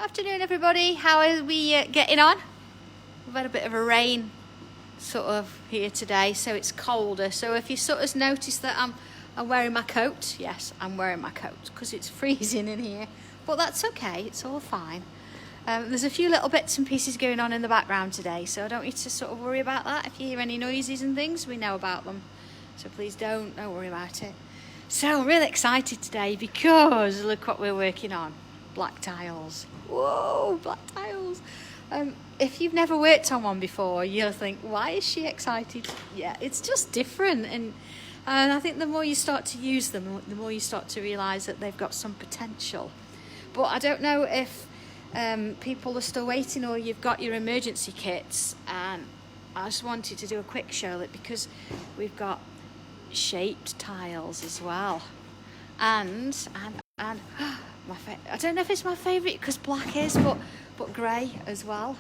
Afternoon everybody, how are we getting on? We've had a bit of a rain sort of here today, so it's colder. So if you sort of notice that I'm wearing my coat, yes, I'm wearing my coat because it's freezing in here. But that's okay, it's all fine. There's a few little bits and pieces going on in the background today, so I don't need to sort of worry about that. If you hear any noises and things, we know about them. So please don't worry about it. So I'm really excited today because look what we're working on. Black tiles. Whoa, black tiles. If you've never worked on one before, you'll think, why is she excited? Yeah, it's just different. And I think the more you start to use them, the more you start to realise that they've got some potential. But I don't know if people are still waiting or you've got your emergency kits. And I just wanted to do a quick show that because we've got shaped tiles as well. And I don't know if it's my favourite because black is, but grey as well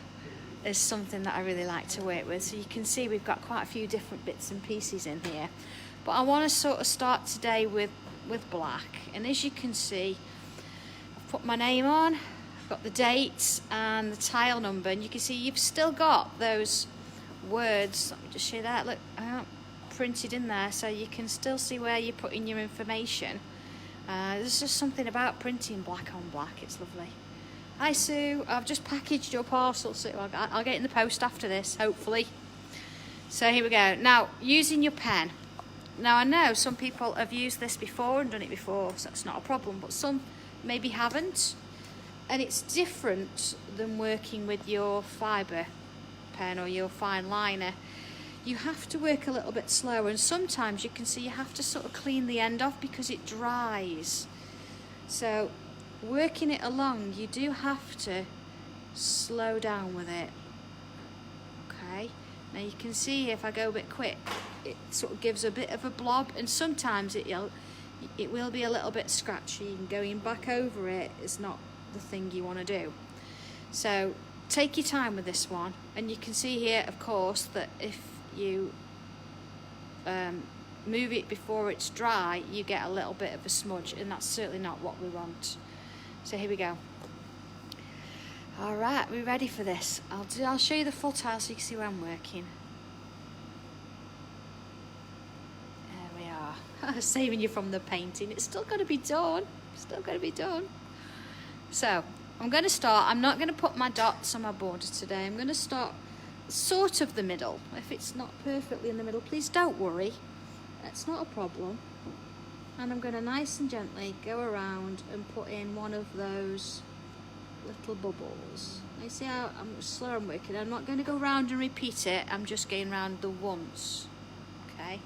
is something that I really like to work with. So you can see we've got quite a few different bits and pieces in here. But I want to sort of start today with black. And as you can see, I've put my name on, I've got the date and the tile number. And you can see you've still got those words. Let me just show you that. Look, printed in there, so you can still see where you're putting your information. There's just something about printing black on black. It's lovely. Hi Sue, I've just packaged your parcel, Sue. I'll get it in the post after this, hopefully. So here we go. Now, using your pen. Now I know some people have used this before and done it before, so that's not a problem, but some maybe haven't. And it's different than working with your fibre pen or your fine liner. You have to work a little bit slower, and sometimes you can see you have to sort of clean the end off because it dries. So working it along, you do have to slow down with it. Okay, now you can see if I go a bit quick, it sort of gives a bit of a blob, and sometimes it will be a little bit scratchy, and going back over it is not the thing you want to do. So take your time with this one, and you can see here, of course, that if you move it before it's dry, you get a little bit of a smudge, and that's certainly not what we want. So here we go. All right, we're ready for this. I'll show you the full tile so you can see where I'm working. There we are. Saving you from the painting. It's still got to be done. Still got to be done. So I'm going to start. I'm not going to put my dots on my border today. I'm going to start sort of the middle. If it's not perfectly in the middle, please don't worry. That's not a problem. And I'm going to nice and gently go around and put in one of those little bubbles. You see how slow I'm working? I'm not going to go round and repeat it. I'm just going round the once. Okay.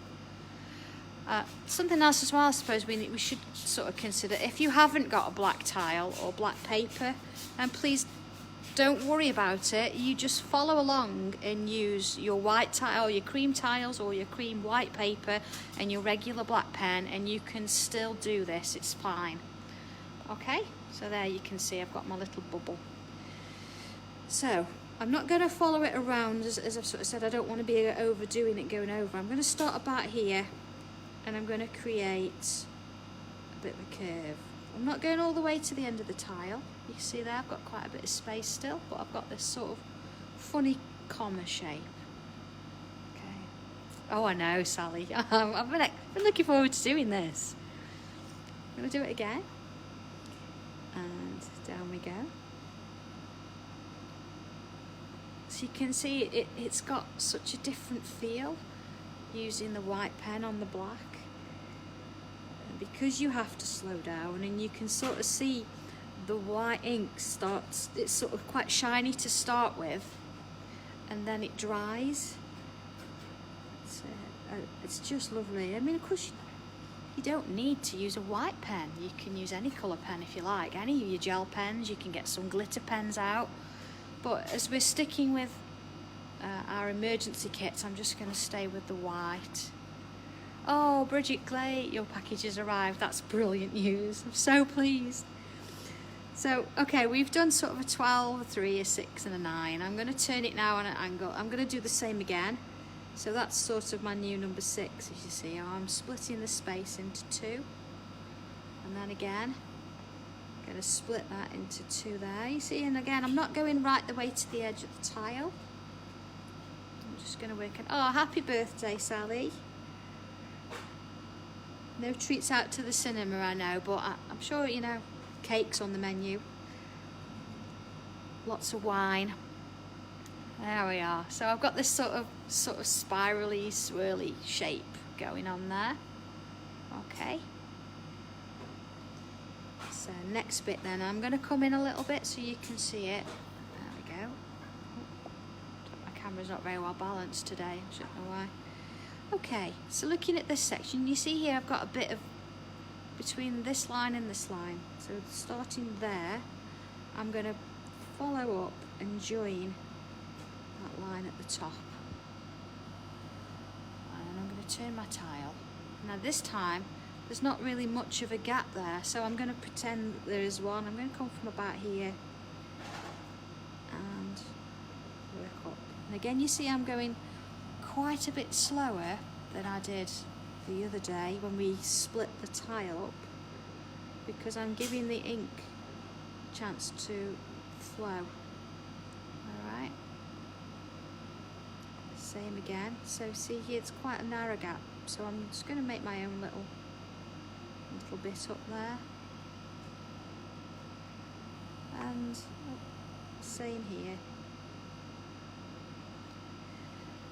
Something else as well, I suppose we should sort of consider. If you haven't got a black tile or black paper, and please don't worry about it. You just follow along and use your white tile, your cream tiles, or your cream white paper and your regular black pen, and you can still do this. It's fine. Okay, so there you can see I've got my little bubble. So I'm not going to follow it around as I've sort of said. I don't want to be overdoing it, going over. I'm going to start about here, and I'm going to create a bit of a curve. I'm not going all the way to the end of the tile. You can see there I've got quite a bit of space still, but I've got this sort of funny comma shape. Okay. Oh, I know, Sally. I've been looking forward to doing this. I'm going to do it again. And down we go. So you can see it's got such a different feel using the white pen on the black. Because you have to slow down, and you can sort of see the white ink starts, it's sort of quite shiny to start with, and then it dries. It's just lovely. I mean, of course you don't need to use a white pen. You can use any colour pen if you like, any of your gel pens. You can get some glitter pens out, but as we're sticking with our emergency kits, I'm just going to stay with the white. Oh, Bridget Clay, your package has arrived. That's brilliant news. I'm so pleased. So, okay, we've done sort of a 12, a 3, a 6 and a 9. I'm going to turn it now on an angle. I'm going to do the same again. So that's sort of my new number 6, as you see. I'm splitting the space into 2. And then again. going to split that into two there, you see, and again I'm not going right the way to the edge of the tile. I'm just going to work it. Oh, happy birthday, Sally. No treats out to the cinema, I know, but I'm sure, you know, cake's on the menu. Lots of wine. There we are. So I've got this sort of spirally, swirly shape going on there. Okay. So next bit then, I'm going to come in a little bit so you can see it. There we go. My camera's not very well balanced today, I don't know why. Okay, so looking at this section, you see here I've got a bit of between this line and this line. So starting there, I'm going to follow up and join that line at the top. And then I'm going to turn my tile. Now this time, there's not really much of a gap there, so I'm going to pretend that there is one. I'm going to come from about here and work up. And again, you see I'm going quite a bit slower than I did the other day when we split the tile up, because I'm giving the ink a chance to flow. Alright, same again. So see here, it's quite a narrow gap, so I'm just going to make my own little bit up there, and same here.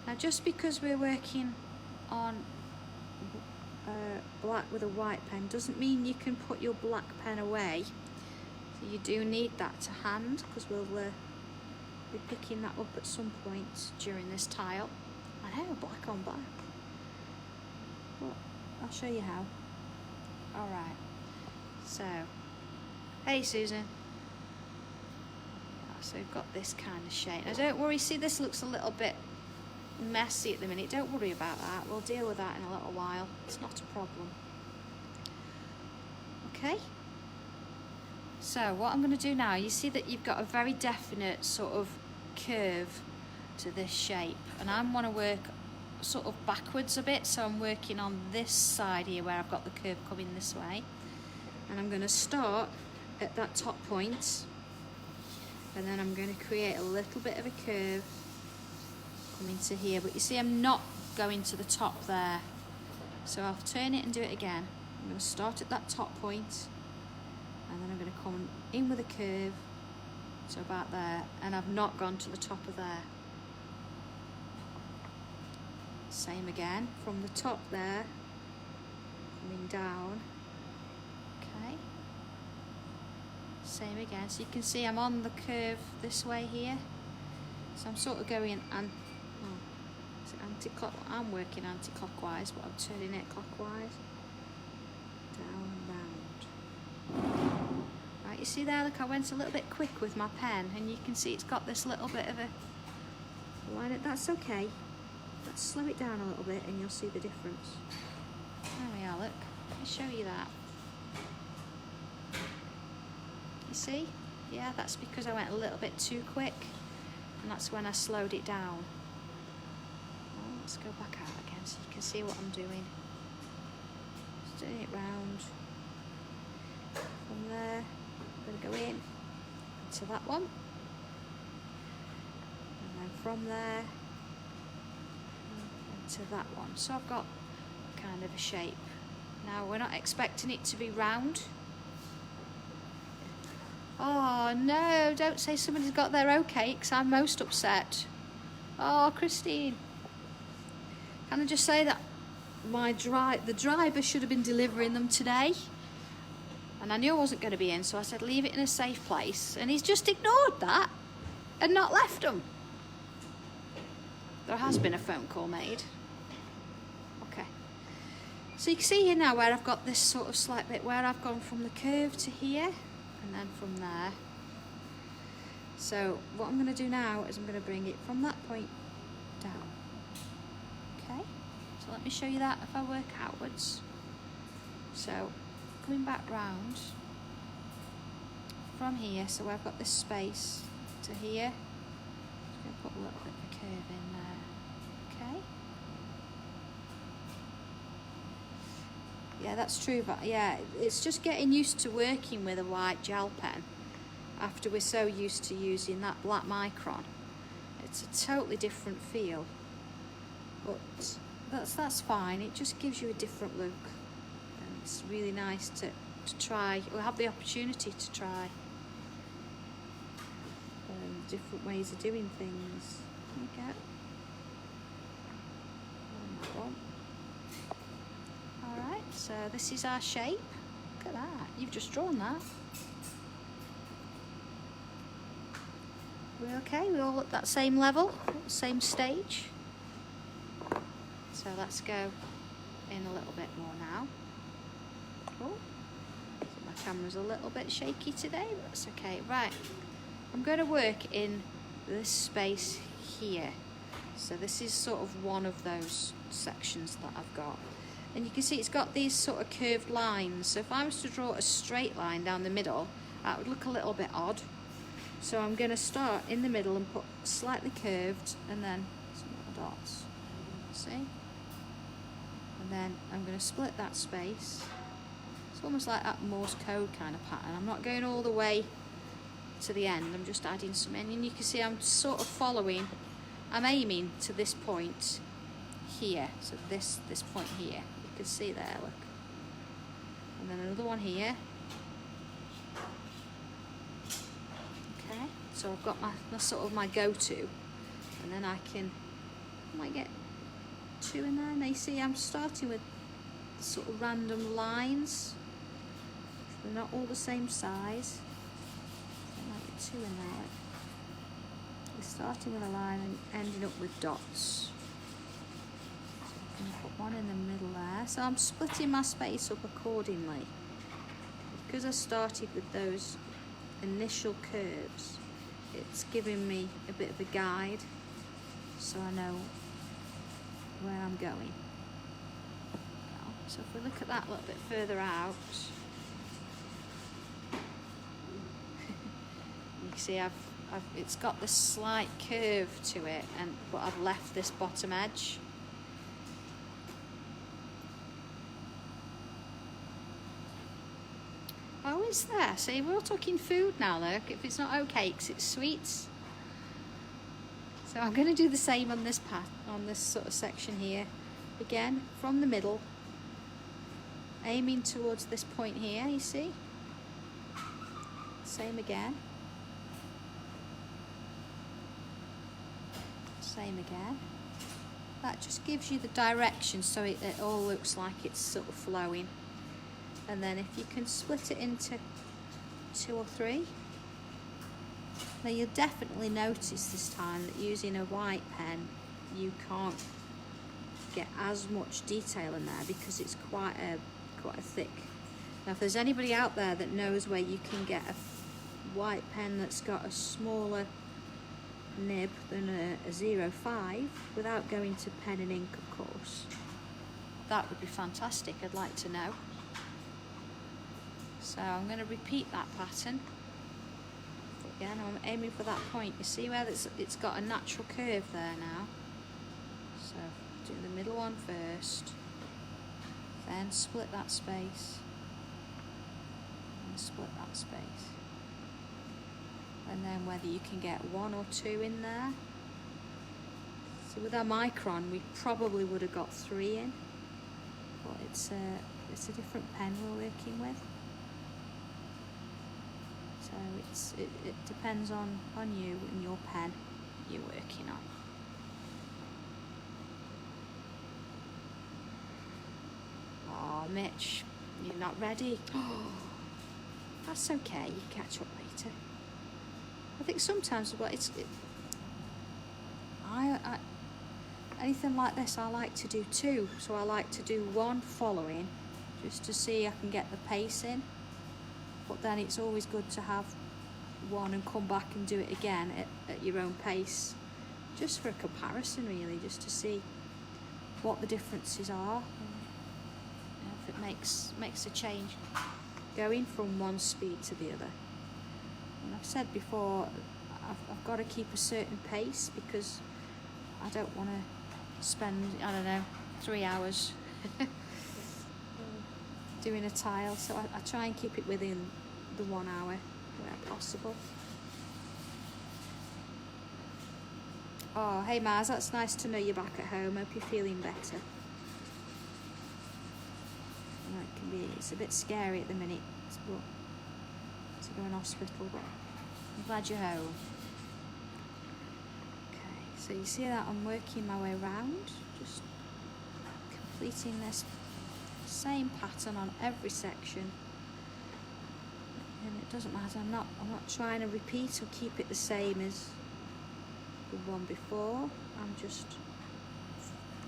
Now just because we're working on black with a white pen doesn't mean you can put your black pen away. So you do need that to hand, because we'll be picking that up at some point during this tile. I know, black on black. But I'll show you how. Alright, so, hey Susan. So we've got this kind of shape. Now don't worry, see this looks a little bit messy at the minute. Don't worry about that. We'll deal with that in a little while. It's not a problem. Okay. So what I'm going to do now, you see that you've got a very definite sort of curve to this shape, and I want to work sort of backwards a bit, so I'm working on this side here where I've got the curve coming this way, and I'm going to start at that top point, and then I'm going to create a little bit of a curve coming to here. But you see I'm not going to the top there, so I'll turn it and do it again. I'm going to start at that top point, and then I'm going to come in with a curve to about there, and I've not gone to the top of there. Same again from the top there, coming down. Okay, same again. So you can see I'm on the curve this way here, so I'm sort of going anti-clockwise. I'm working anti-clockwise, but I'm turning it clockwise. Down, round. Right, you see there, look, I went a little bit quick with my pen, and you can see it's got this little bit of a line. That's okay. Let's slow it down a little bit and you'll see the difference. There we are, look. Let me show you that. You see? Yeah, that's because I went a little bit too quick, and that's when I slowed it down. Well, let's go back out again so you can see what I'm doing. Just doing it round. From there, I'm going to go in to that one. And then from there, to that one. So I've got kind of a shape. Now we're not expecting it to be round. Oh no, don't say somebody's got their okay, because I'm most upset. Oh, Christine. Can I just say that the driver should have been delivering them today, and I knew I wasn't going to be in, so I said leave it in a safe place, and he's just ignored that and not left them. There has been a phone call made. Okay. So you can see here now where I've got this sort of slight bit where I've gone from the curve to here, and then from there. So what I'm going to do now is I'm going to bring it from that point down. Okay. So let me show you that if I work outwards. So coming back round from here, so I've got this space to here. I'm going to put a little bit of a curve in there. Okay. Yeah, that's true, but yeah, it's just getting used to working with a white gel pen after we're so used to using that black micron. It's a totally different feel, but that's fine. It just gives you a different look, and it's really nice to try, or have the opportunity to try different ways of doing things. There you go. Alright, so this is our shape. Look at that, you've just drawn that. We're okay, we're all at that same level, same stage. So let's go in a little bit more now. Oh, my camera's a little bit shaky today, but that's okay. Right, I'm going to work in this space here. So this is sort of one of those sections that I've got. And you can see it's got these sort of curved lines. So if I was to draw a straight line down the middle, that would look a little bit odd. So I'm going to start in the middle and put slightly curved and then some little dots. See? And then I'm going to split that space. It's almost like that Morse code kind of pattern. I'm not going all the way to the end, I'm just adding some in, and you can see I'm sort of following, I'm aiming to this point here, so this point here, you can see there, look, and then another one here. Okay, so I've got my sort of my go-to, and then I might get two in there. Now you see I'm starting with sort of random lines, they're not all the same size. Two in there. We're starting with a line and ending up with dots. So I'm going to put one in the middle there. So I'm splitting my space up accordingly. Because I started with those initial curves, it's giving me a bit of a guide so I know where I'm going. So if we look at that a little bit further out, you see it's got this slight curve to it, but I've left this bottom edge. Oh, it's there. See, we're all talking food now, look. If it's not oat cakes, it's sweets. So I'm going to do the same on this on this sort of section here. Again, from the middle, aiming towards this point here, you see? Same again. Same again. That just gives you the direction, so it all looks like it's sort of flowing. And then if you can split it into 2 or 3, now you'll definitely notice this time that using a white pen you can't get as much detail in there because it's quite a thick. Now if there's anybody out there that knows where you can get a white pen that's got a smaller nib than a 0.5 without going to pen and ink, of course, that would be fantastic. I'd like to know. So I'm going to repeat that pattern again. I'm aiming for that point. You see where it's got a natural curve there now. So do the middle one first, then split that space and split that space. And then whether you can get 1 or 2 in there. So with our micron, we probably would have got 3 in, but it's a different pen we're working with. So it depends on you and your pen you're working on. Oh, Mitch, you're not ready. Oh, that's okay. You catch up later. I think sometimes anything like this I like to do 2, so I like to do 1 following just to see I can get the pace in, but then it's always good to have 1 and come back and do it again at your own pace, just for a comparison really, just to see what the differences are, and if it makes a change going from one speed to the other. And I've said before, I've got to keep a certain pace because I don't want to spend, I don't know, 3 hours doing a tile, so I try and keep it within the 1 hour where possible. Oh, hey Mars, that's nice to know you're back at home. Hope you're feeling better. Well, it can be, it's a bit scary at the minute to go in hospital, but I'm glad you're home. Okay, so you see that I'm working my way around, just completing this same pattern on every section. And it doesn't matter, I'm not trying to repeat or keep it the same as the one before. I'm just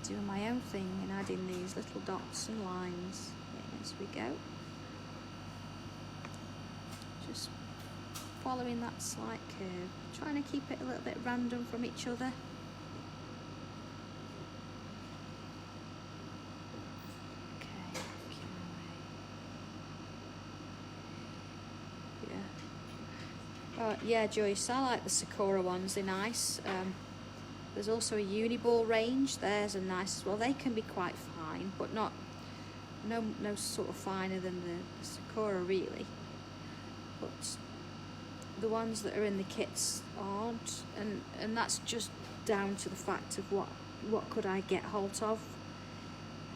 doing my own thing and adding these little dots and lines as we go. Just following that slight curve, trying to keep it a little bit random from each other. Okay, yeah, Joyce, I like the Sakura ones, they're nice. There's also a Uniball range, theirs are nice as well. They can be quite fine, but no sort of finer than the Sakura really. But the ones that are in the kits aren't, and that's just down to the fact of what could I get hold of.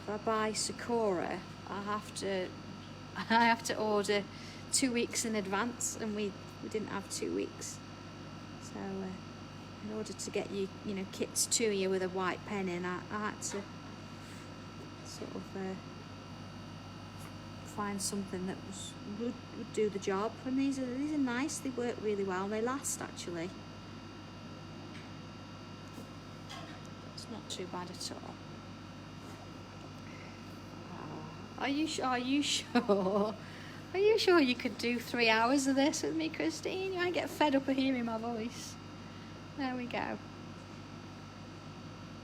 If I buy Sakura, I have to order 2 weeks in advance, and we didn't have 2 weeks, so in order to get you know kits to you with a white pen in, I had to sort of find something that would do the job. And these are nice, they work really well, and they last actually. It's not too bad at all. Are you sure? Are you sure you could do 3 hours of this with me, Christine? You might get fed up of hearing my voice. There we go.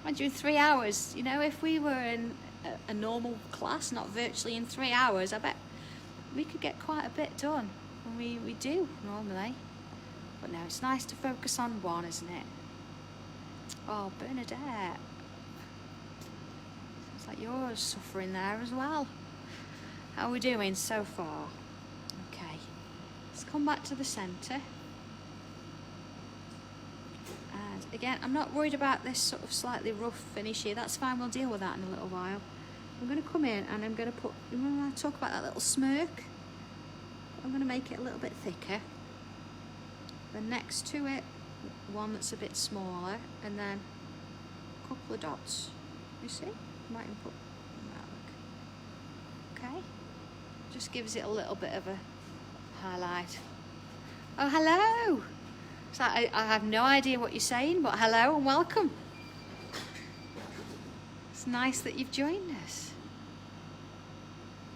Mind you, 3 hours, you know, if we were in a normal class, not virtually in 3 hours, I bet we could get quite a bit done. And we do normally. But no, it's nice to focus on one, isn't it? Oh, Bernadette. Sounds like you're suffering there as well. How are we doing so far? Okay, let's come back to the centre. And again, I'm not worried about this sort of slightly rough finish here. That's fine, we'll deal with that in a little while. I'm going to come in and I'm going to put, when I talk about that little smirk, I'm going to make it a little bit thicker. Then next to it, one that's a bit smaller, and then a couple of dots. You see? Might even put that, okay. Just gives it a little bit of a highlight. Oh, hello! So I have no idea what you're saying, but hello and welcome. It's nice that you've joined us.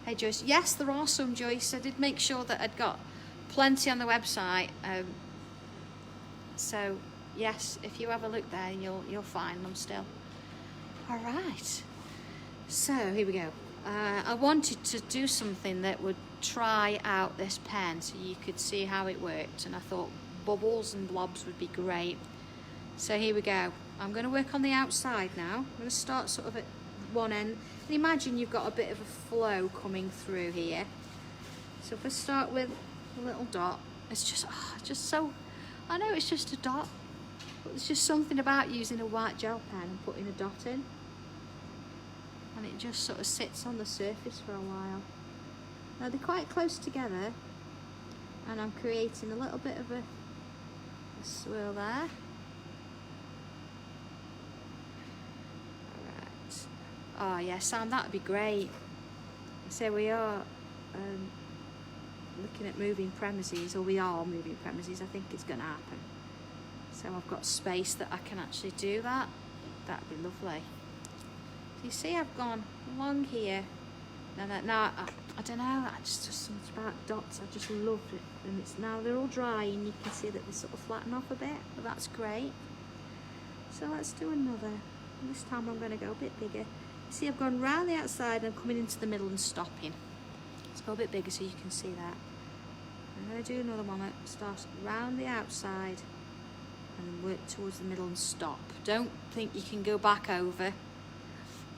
Hey Joyce, yes there are some, Joyce. I did make sure that I'd got plenty on the website. So yes, if you have a look there, you'll find them still. All right, so here we go. I wanted to do something that would try out this pen so you could see how it worked, and I thought bubbles and blobs would be great. So here we go. I'm going to work on the outside now. I'm going to start sort of at one end, and imagine you've got a bit of a flow coming through here. So if I start with a little dot, it's just so, I know it's just a dot, but there's just something about using a white gel pen and putting a dot in, and it just sort of sits on the surface for a while. Now they're quite close together, and I'm creating a little bit of a swirl there. Alright. Oh yeah, Sam, that would be great. So we are looking at moving premises, or we are moving premises. I think it's going to happen. So I've got space that I can actually do that. That'd be lovely. So you see I've gone along here. Now I don't know, just something about dots, I just loved it. And it's now they're all dry and you can see that they sort of flatten off a bit, but that's great. So let's do another. And this time I'm going to go a bit bigger. You see I've gone round the outside and I'm coming into the middle and stopping. Let's go a bit bigger so you can see that. I'm going to do another one that starts round the outside and work towards the middle and stop. Don't think you can go back over.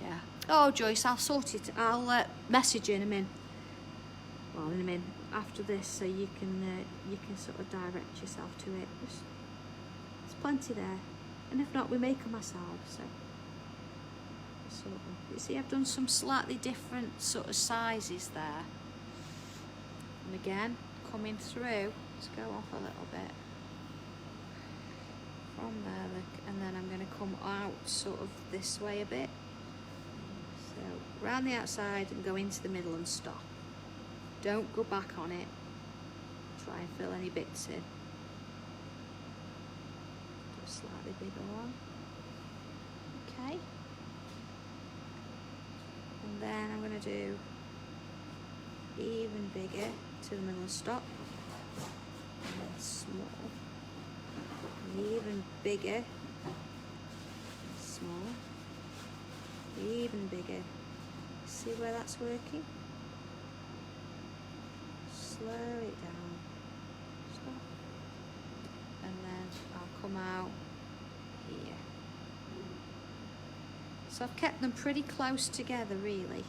Yeah. Oh Joyce, I'll sort it. I'll message you in a minute. well, I mean, after this, so you can sort of direct yourself to it. There's plenty there, and if not, we make them ourselves. So sort of, you see, I've done some slightly different sort of sizes there, and again, coming through, let's go off a little bit from there, look, and then I'm going to come out sort of this way a bit. So round the outside and go into the middle and stop. Don't go back on it. Try and fill any bits in. Do a slightly bigger one. Okay. And then I'm going to do even bigger to the middle and stop. And then small. And even bigger. Small. Even bigger. See where that's working? Slow it down. Stop. And then I'll come out here. So I've kept them pretty close together, really.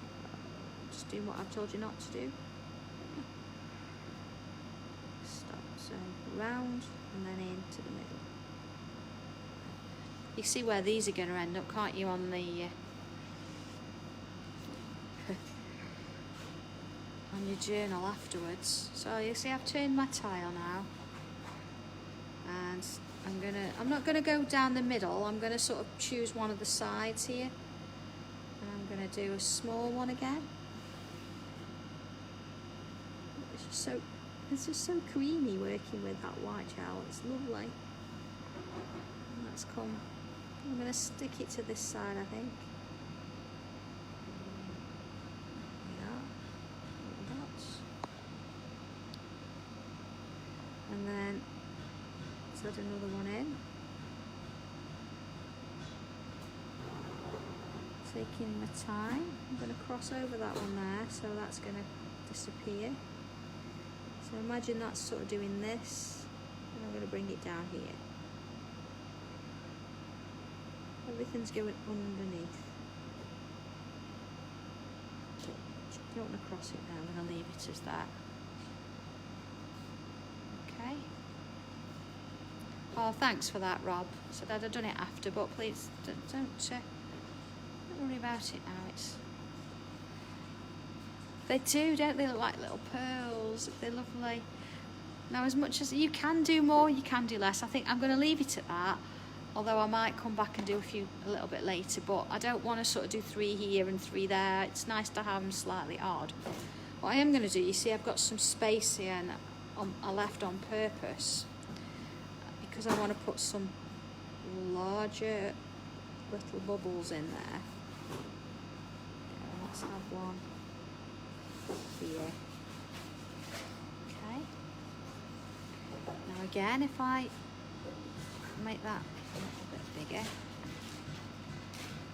Just doing what I've told you not to do. Stop. So round and then into the middle. You see where these are going to end up, can't you, on the on your journal afterwards. So you see, I've turned my tile now, and I'm not gonna go down the middle. I'm gonna sort of choose one of the sides here, and I'm gonna do a small one again. It's just so creamy working with that white gel. It's lovely. And that's come. I'm gonna stick it to this side, I think. And then let's add another one in. Taking my time, I'm going to cross over that one there, so that's going to disappear. So imagine that's sort of doing this, and I'm going to bring it down here. Everything's going underneath. I don't want to cross it now, I'm going to leave it as that. Okay. Oh, thanks for that, Rob. I said I'd have done it after, but please don't worry about it now. They do, don't they? Look like little pearls. They're lovely. Now, as much as you can do more, you can do less. I think I'm going to leave it at that. Although I might come back and do a little bit later, but I don't want to sort of do 3 here and 3 there. It's nice to have them slightly odd. What I am going to do, you see, I've got some space here, and I left on purpose because I want to put some larger little bubbles in there. Yeah, let's have one here. Okay. Now again, if I make that a little bit bigger,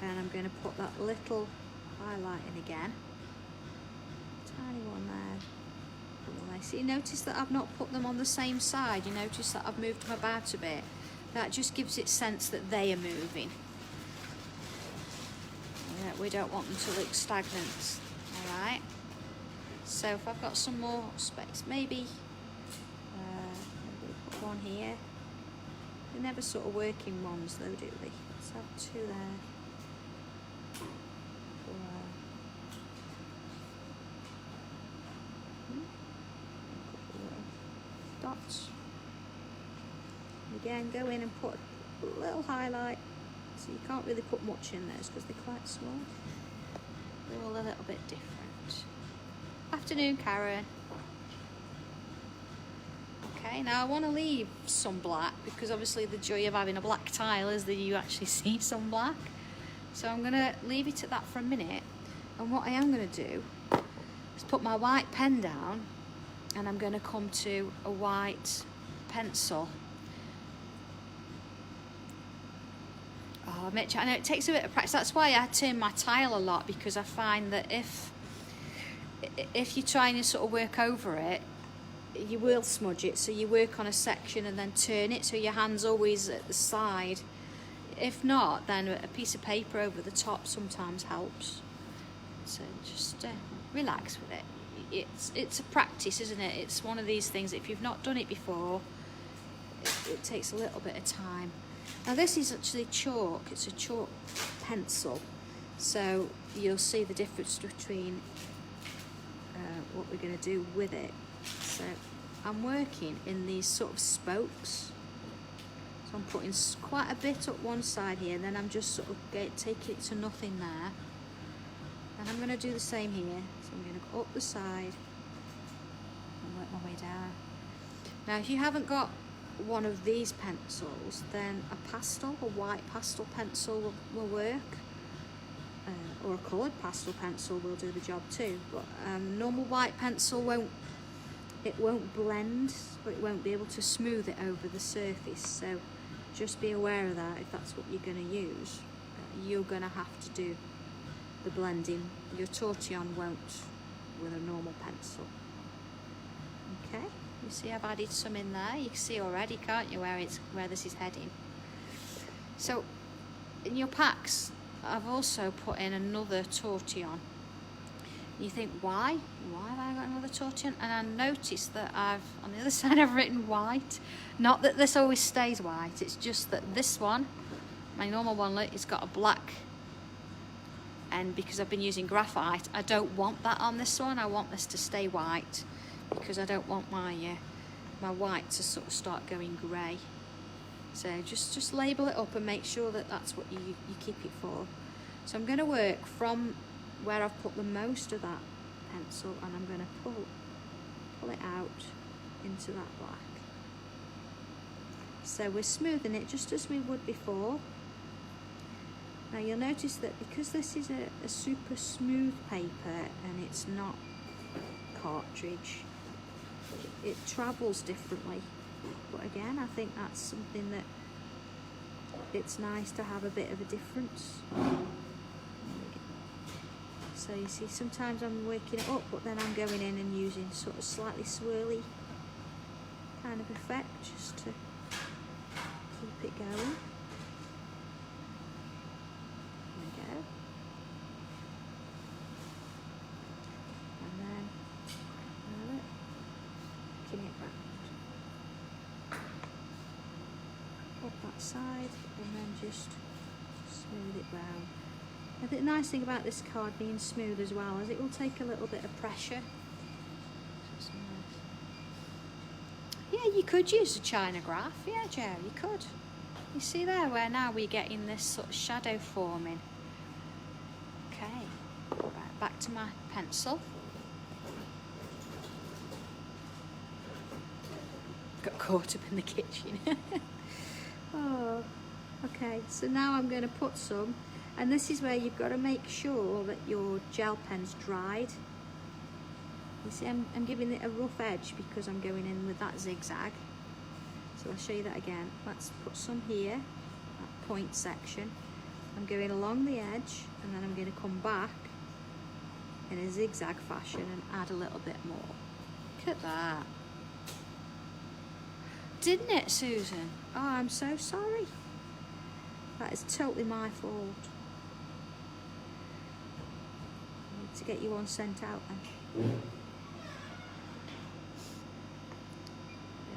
and I'm going to put that little highlight in again. Tiny one there. So you notice that I've not put them on the same side. You notice that I've moved them about a bit. That just gives it sense that they are moving. We don't want them to look stagnant. Alright. So if I've got some more space, maybe put one here. They're never sort of working ones though, do they? Let's have 2 there. Dots. Again, go in and put a little highlight. So you can't really put much in those because they're quite small. They're all a little bit different. Afternoon, Karen. Okay, now I want to leave some black because obviously the joy of having a black tile is that you actually see some black. So I'm going to leave it at that for a minute. And what I am going to do is put my white pen down, and I'm going to come to a white pencil. Oh, Mitch, I know it takes a bit of practice. That's why I turn my tile a lot, because I find that if you're trying to sort of work over it, you will smudge it. So you work on a section and then turn it, so your hand's always at the side. If not, then a piece of paper over the top sometimes helps. So just relax with it. it's a practice, isn't it? It's one of these things, if you've not done it before, it takes a little bit of time. Now this is actually chalk, it's a chalk pencil, so you'll see the difference between what we're going to do with it. So I'm working in these sort of spokes, so I'm putting quite a bit up one side here, and then I'm just sort of taking it to nothing there, and I'm going to do the same here. So I'm going to go up the side and work my way down. Now if you haven't got one of these pencils, then a white pastel pencil will work, or a coloured pastel pencil will do the job too, but normal white pencil won't blend, or it won't be able to smooth it over the surface, so just be aware of that. If that's what you're going to use, you're going to have to do the blending. Your tortillon won't with a normal pencil. Okay, you see I've added some in there. You can see already, can't you, where this is heading. So in your packs I've also put in another tortillon. You think, why have I got another tortillon? And I noticed that on the other side I've written white. Not that this always stays white, it's just that this one, my normal one, look, it's got a black, and because I've been using graphite, I don't want that on this one. I want this to stay white, because I don't want my white to sort of start going grey. So just label it up and make sure that that's what you keep it for. So I'm going to work from where I've put the most of that pencil, and I'm going to pull it out into that black. So we're smoothing it just as we would before. Now you'll notice that because this is a super smooth paper and it's not cartridge, it travels differently. But again, I think that's something that it's nice to have a bit of a difference. So you see, sometimes I'm working it up, but then I'm going in and using sort of slightly swirly kind of effect just to keep it going. There we go. And then working it round. Up that side, and then just smooth it round. And the nice thing about this card being smooth as well is it will take a little bit of pressure. Yeah, you could use a China graph. Yeah, Joe, you could. You see there where now we're getting this sort of shadow forming. Okay, right, back to my pencil. Got caught up in the kitchen. Oh, okay, so now I'm going to put some. And this is where you've got to make sure that your gel pen's dried. You see, I'm giving it a rough edge because I'm going in with that zigzag. So I'll show you that again. Let's put some here, that point section. I'm going along the edge, and then I'm going to come back in a zigzag fashion and add a little bit more. Look at that. Didn't it, Susan? Oh, I'm so sorry. That is totally my fault. To get you one sent out then. There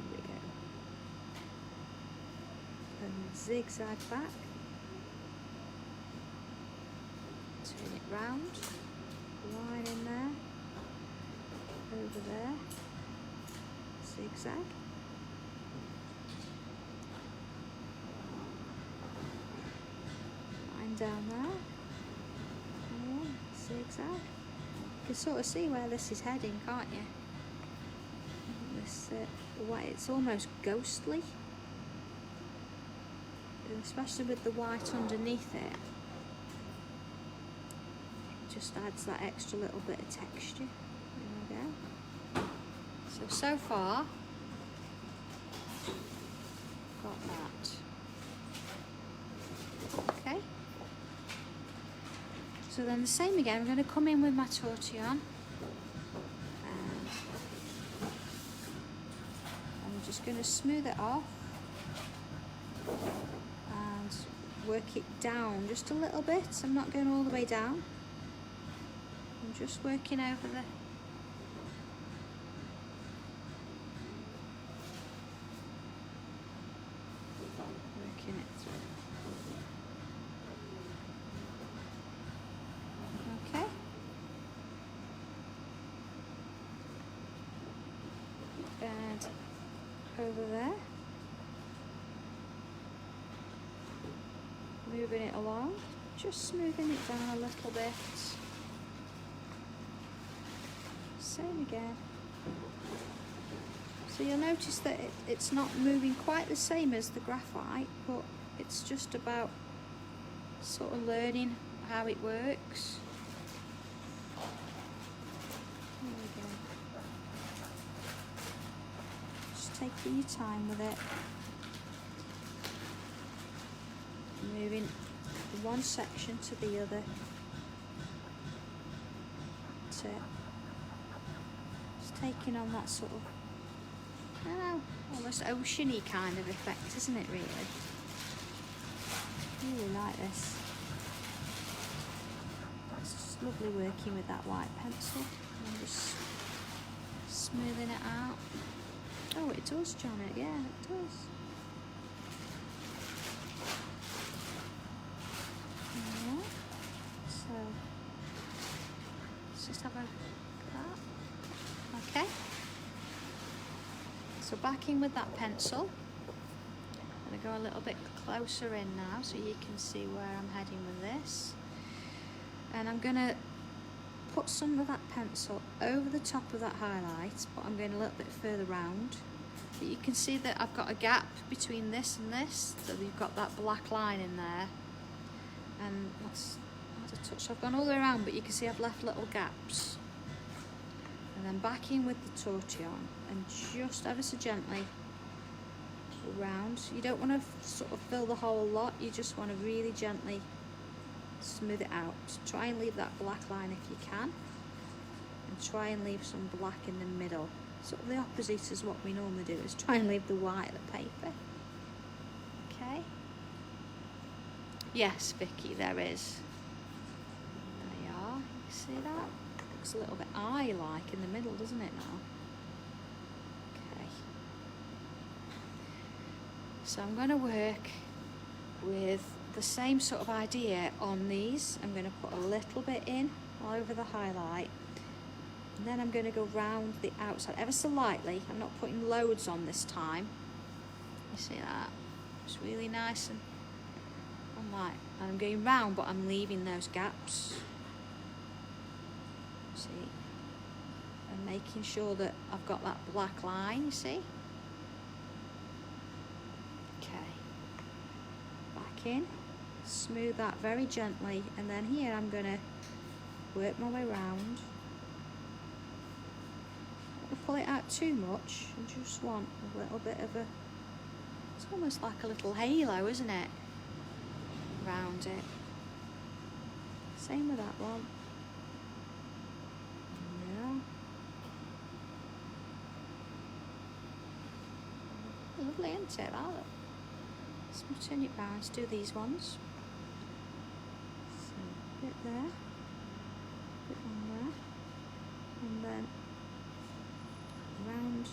we go. And zigzag back. Turn it round. Line in there. Over there. Zigzag. Line down there. Zigzag. You can sort of see where this is heading, can't you? This white, it's almost ghostly, and especially with the white underneath it. It just adds that extra little bit of texture. There we go. So far, got that. Okay. So then the same again, I'm going to come in with my tortillon, and I'm just going to smooth it off and work it down just a little bit. I'm not going all the way down, I'm just working over working it through. Okay. And over there. Moving it along, just smoothing it down a little bit. Same again. So you'll notice that it's not moving quite the same as the graphite, but it's just about sort of learning how it works. There we go. Just taking your time with it. Moving from one section to the other. That's it. Just taking on that sort of, I don't know, almost oceany kind of effect, isn't it really? Really like this. It's just lovely working with that white pencil and just smoothing it out. Oh, it does, Janet, yeah, it does. So let's just have a look at that. Okay. So back in with that pencil. I'm going to go a little bit closer in now so you can see where I'm heading with this. And I'm going to put some of that pencil over the top of that highlight, but I'm going a little bit further round. But you can see that I've got a gap between this and this, so you've got that black line in there. And that's a touch. I've gone all the way around, but you can see I've left little gaps. And then back in with the tortillon and just ever so gently around. You don't want to sort of fill the whole lot, you just want to really gently smooth it out. Try and leave that black line if you can, and try and leave some black in the middle. Sort of the opposite is what we normally do, is try and leave the white of the paper. Okay. Yes, Vicky, there is. There you are. You see that? Looks a little bit eye-like in the middle, doesn't it now? Okay. So I'm going to work with the same sort of idea on these. I'm going to put a little bit in all over the highlight, and then I'm going to go round the outside ever so lightly. I'm not putting loads on this time. You see that? It's really nice and light. And I'm going round, but I'm leaving those gaps. See? And making sure that I've got that black line, you see? Okay. Back in. Smooth that very gently, and then here I'm going to work my way round. Don't pull it out too much. I just want a little bit of a, it's almost like a little halo, isn't it? Around it. Same with that one. Yeah. Lovely, isn't it? That look. Let's turn it round. Let's do these ones. So, a bit there, a bit on there, and then round,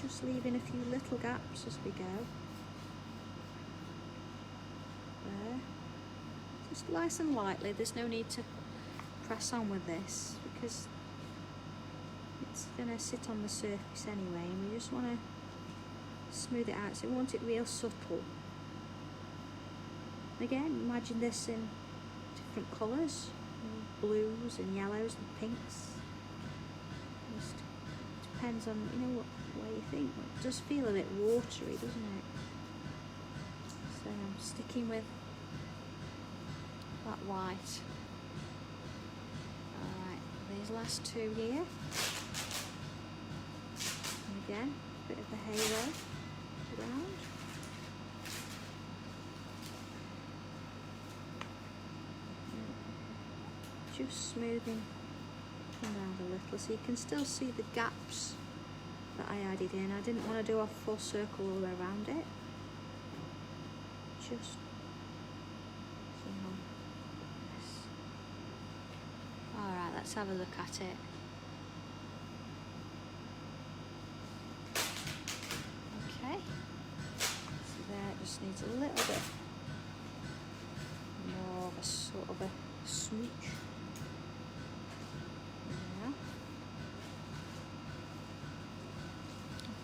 just leaving a few little gaps as we go. There. Just nice and lightly, there's no need to press on with this because it's going to sit on the surface anyway, and we just want to smooth it out, so we want it real subtle. Again, imagine this in different colours, blues and yellows and pinks. Just depends on, you know, what you think. It does feel a bit watery, doesn't it? So I'm sticking with that white. Alright, these last two here. And again, a bit of a halo around. Just smoothing around a little so you can still see the gaps that I added in. I didn't want to do a full circle all the way around it. Just alright, let's have a look at it. Okay. So there, it just needs a little bit more of a sort of a smooch.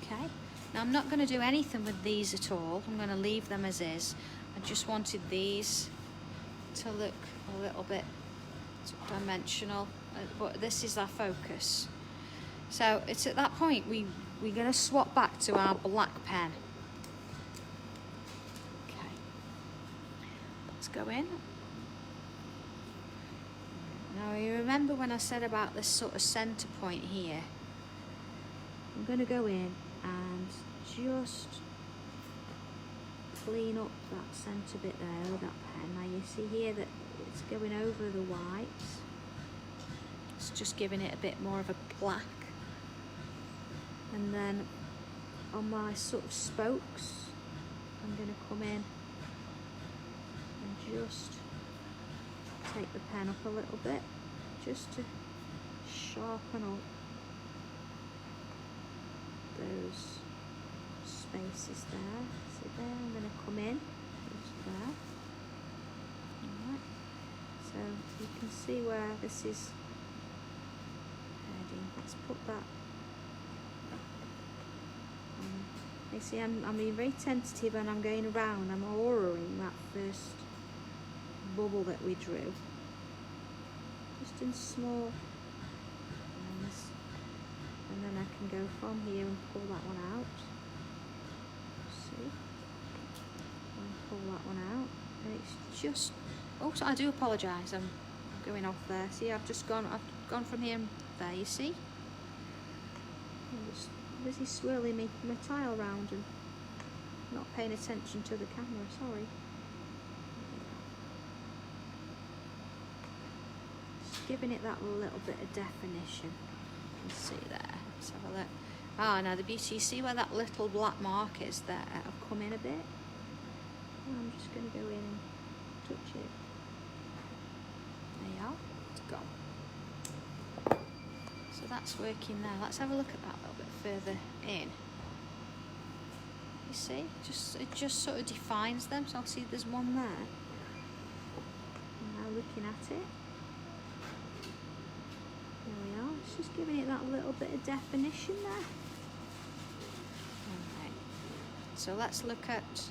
Okay, now I'm not going to do anything with these at all. I'm going to leave them as is. I just wanted these to look a little bit dimensional, but this is our focus. So it's at that point we're going to swap back to our black pen. Okay, let's go in. Now you remember when I said about this sort of center point here? I'm going to go in and just clean up that centre bit there with that pen. Now you see here that it's going over the whites. It's just giving it a bit more of a black. And then on my sort of spokes, I'm going to come in and just take the pen up a little bit, just to sharpen up those spaces there. So there, I'm going to come in just there. Alright, so you can see where this is heading. Let's put that on. You see, I'm being very tentative and I'm going around. I'm auroring that first bubble that we drew, just in small ones. And then I can go from here and pull that one out. See? And pull that one out. And it's just, oh, so I do apologise, I'm going off there. See, I've gone from here and there, you see? I'm just busy swirling my tile round and not paying attention to the camera, sorry. Just giving it that little bit of definition. You can see there. Let's have a look. Ah, now the beauty, you see where that little black mark is there? I've come in a bit. And I'm just going to go in and touch it. There you are. It's gone. So that's working there. Let's have a look at that a little bit further in. You see? It just sort of defines them. So I'll see there's one there. And now looking at it. There we are. It's just giving it that little bit of definition there. Okay. So let's look at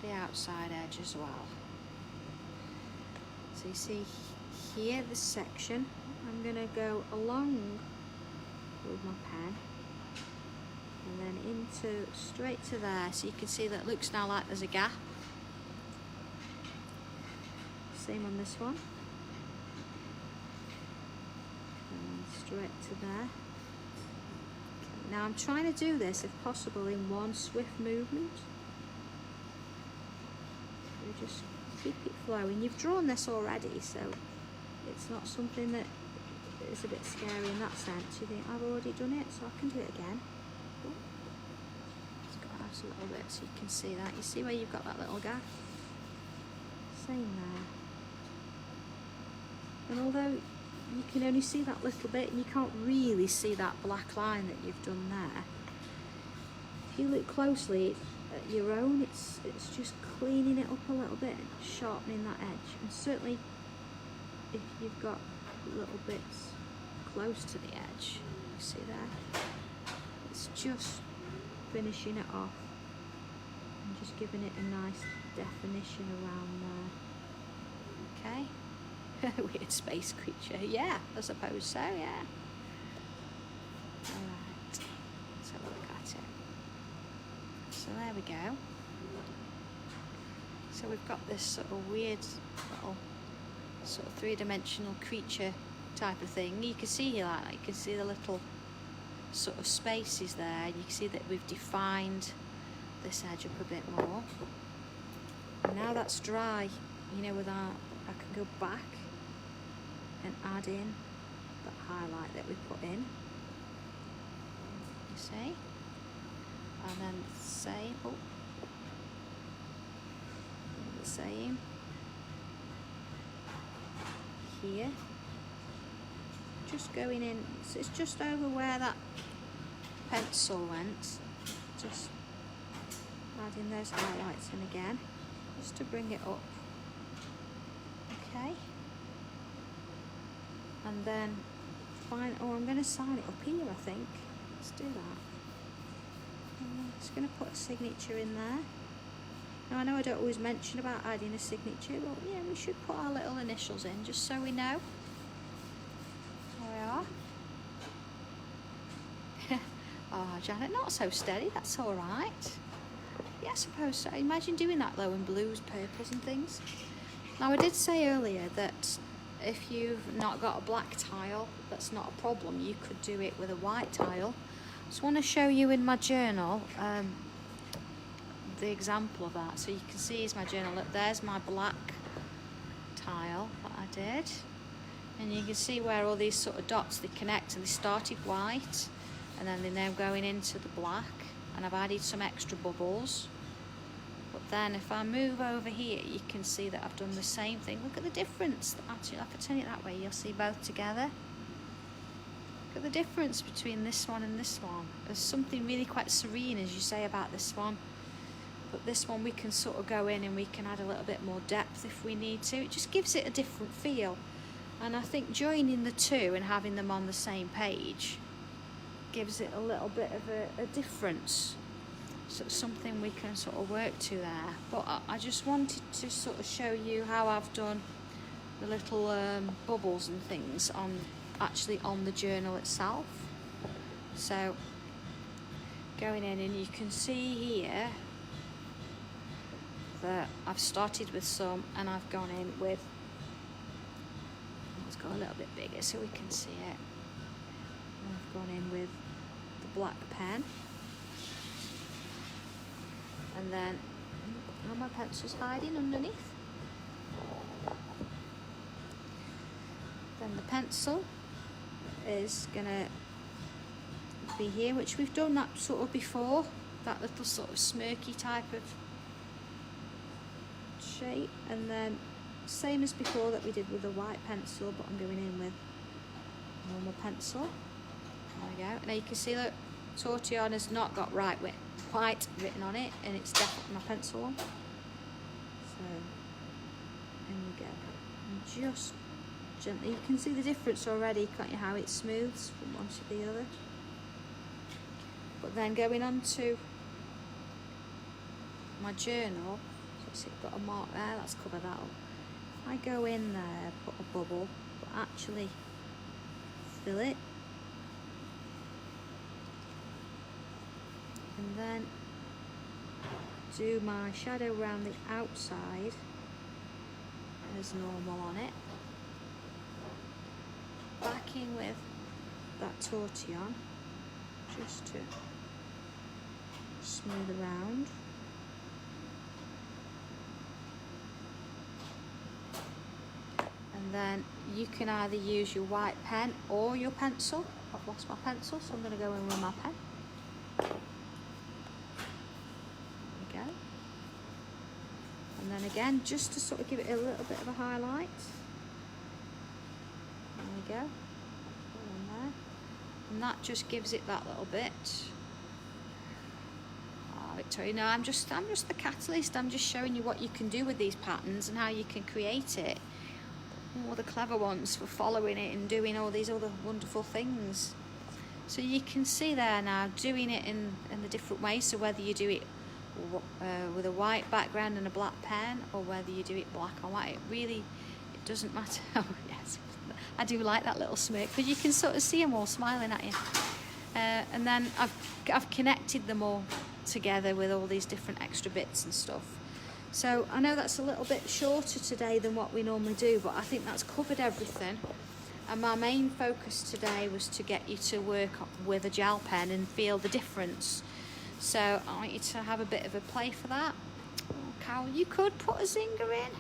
the outside edge as well. So you see here, this section, I'm going to go along with my pen and then straight to there. So you can see that it looks now like there's a gap. Same on this one. Straight to there. Okay, now I'm trying to do this, if possible, in one swift movement. So just keep it flowing. You've drawn this already, so it's not something that is a bit scary in that sense. You think, I've already done it, so I can do it again. Oh. Just go out a little bit so you can see that. You see where you've got that little gap? Same there. And although you can only see that little bit and you can't really see that black line that you've done there, if you look closely at your own, it's just cleaning it up a little bit and sharpening that edge. And certainly if you've got little bits close to the edge, you see there, it's just finishing it off and just giving it a nice definition around there. Okay. Weird space creature, yeah, I suppose so, yeah. Alright, let's have a look at it. So there we go. So we've got this sort of weird little sort of three-dimensional creature type of thing. You can see here, like, you can see the little sort of spaces there. You can see that we've defined this edge up a bit more. And now that's dry, you know, with our, I can go back and add in that highlight that we put in, you see, and then same, oh, the same here, just going in, so it's just over where that pencil went, just adding those highlights in again, just to bring it up. Okay. And then find, oh, I'm going to sign it up here, I think. Let's do that. I'm just going to put a signature in there. Now I know I don't always mention about adding a signature, but yeah, we should put our little initials in just so we know. There we are. Oh, Janet, not so steady, that's all right. Yeah, I suppose so. Imagine doing that though in blues, purples and things. Now I did say earlier that if you've not got a black tile, that's not a problem. You could do it with a white tile. Just want to show you in my journal the example of that. So you can see is my journal. Look, there's my black tile that I did. And you can see where all these sort of dots, they connect, and they started white. And then they're now going into the black. And I've added some extra bubbles. But then if I move over here, you can see that I've done the same thing. Look at the difference. Actually, if I turn it that way, you'll see both together. Look at the difference between this one and this one. There's something really quite serene, as you say, about this one. But this one we can sort of go in and we can add a little bit more depth if we need to. It just gives it a different feel. And I think joining the two and having them on the same page gives it a little bit of a difference. So it's something we can sort of work to there. But I just wanted to sort of show you how I've done the little bubbles and things actually on the journal itself. So going in, and you can see here that I've started with some and I've gone in with, let's go a little bit bigger so we can see it. And I've gone in with the black pen. And then, oh, my pencil's hiding underneath. Then the pencil is gonna be here, which we've done that sort of before, that little sort of smirky type of shape. And then same as before that we did with the white pencil, but I'm going in with normal pencil. There we go. Now you can see that Tortillon has not got white written on it, and it's definitely my pencil one. So there we go. And just gently, you can see the difference already, can't you, how it smooths from one to the other. But then going on to my journal, so it's got a mark there, let's cover that up. I go in there, put a bubble, but actually fill it. And then do my shadow around the outside as normal on it. Backing with that tortillon just to smooth around. And then you can either use your white pen or your pencil. I've lost my pencil, so I'm going to go in with my pen. And then again, just to sort of give it a little bit of a highlight. There we go. There. And that just gives it that little bit. Oh, Victoria, no, I'm just the catalyst. I'm just showing you what you can do with these patterns and how you can create it. All the clever ones for following it and doing all these other wonderful things. So you can see there now, doing it in the different ways. So whether you do it with a white background and a black pen, or whether you do it black or white, it doesn't matter. Oh yes, I do like that little smirk, because you can sort of see them all smiling at you. And then I've connected them all together with all these different extra bits and stuff. So I know that's a little bit shorter today than what we normally do, but I think that's covered everything. And my main focus today was to get you to work with a gel pen and feel the difference. So I want you to have a bit of a play for that. Oh, Carol, you could put a zinger in.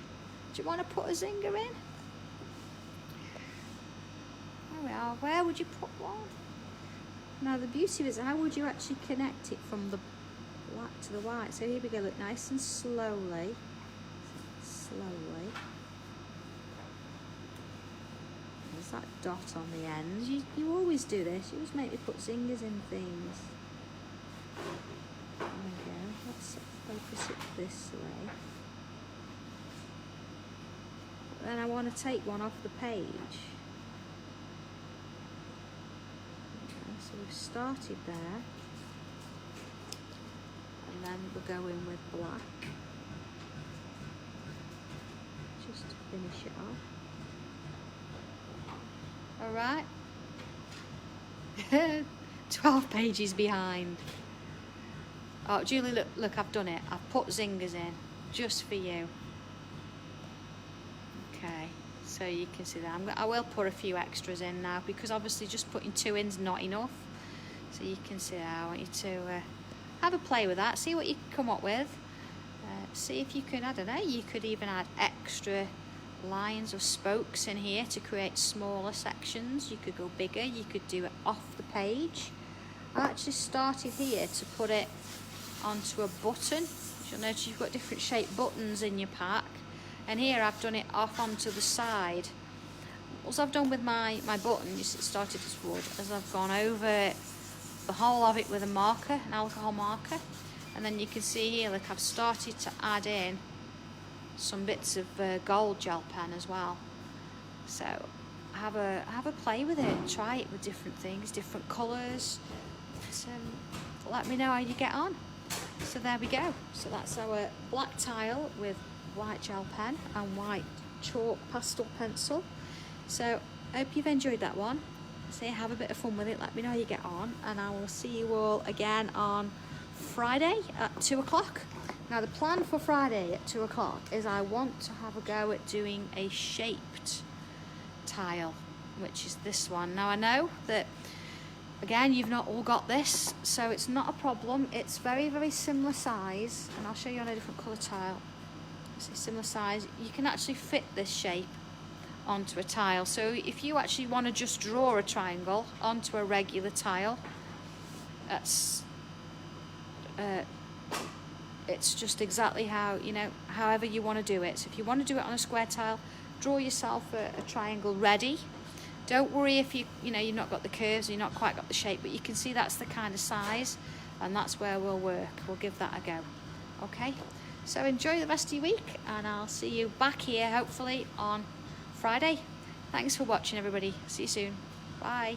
Do you want to put a zinger in? There we are. Where would you put one? Now the beauty of it is, how would you actually connect it from the black to the white? So here we go, look, nice and slowly. Slowly. There's that dot on the end. You always do this. You always make me put zingers in things. There we go. Let's focus it this way. But then I want to take one off the page. Okay, so we've started there. And then we'll go in with black. Just to finish it off. Alright. 12 pages behind. Oh, Julie, look, I've done it. I've put zingers in, just for you. Okay, so you can see that. I will put a few extras in now, because obviously just putting 2 in's not enough. So you can see that. I want you to have a play with that, see what you can come up with. See if you can, I don't know, you could even add extra lines or spokes in here to create smaller sections. You could go bigger, you could do it off the page. I actually started here to put it onto a button. You'll notice you've got different shaped buttons in your pack, and here I've done it off onto the side. What I've done with my buttons, it started as wood, as I've gone over the whole of it with a marker, an alcohol marker, and then you can see here, look, I've started to add in some bits of gold gel pen as well. So have a play with it, try it with different things, different colours. Let me know how you get on. So there we go. So that's our black tile with white gel pen and white chalk pastel pencil. So I hope you've enjoyed that one. So have a bit of fun with it, let me know how you get on, and I will see you all again on Friday at 2 o'clock. Now the plan for Friday at 2 o'clock is I want to have a go at doing a shaped tile, which is this one. Now I know that, again, you've not all got this, so it's not a problem. It's very, very similar size, and I'll show you on a different colour tile. It's a similar size. You can actually fit this shape onto a tile. So if you actually want to just draw a triangle onto a regular tile, that's it's just exactly how, you know, however you want to do it. So if you want to do it on a square tile, draw yourself a triangle ready. Don't worry if you know you've not got the curves, you've not quite got the shape, but you can see that's the kind of size, and that's where we'll work. We'll give that a go. Okay, so enjoy the rest of your week, and I'll see you back here hopefully on Friday. Thanks for watching, everybody. See you soon. Bye.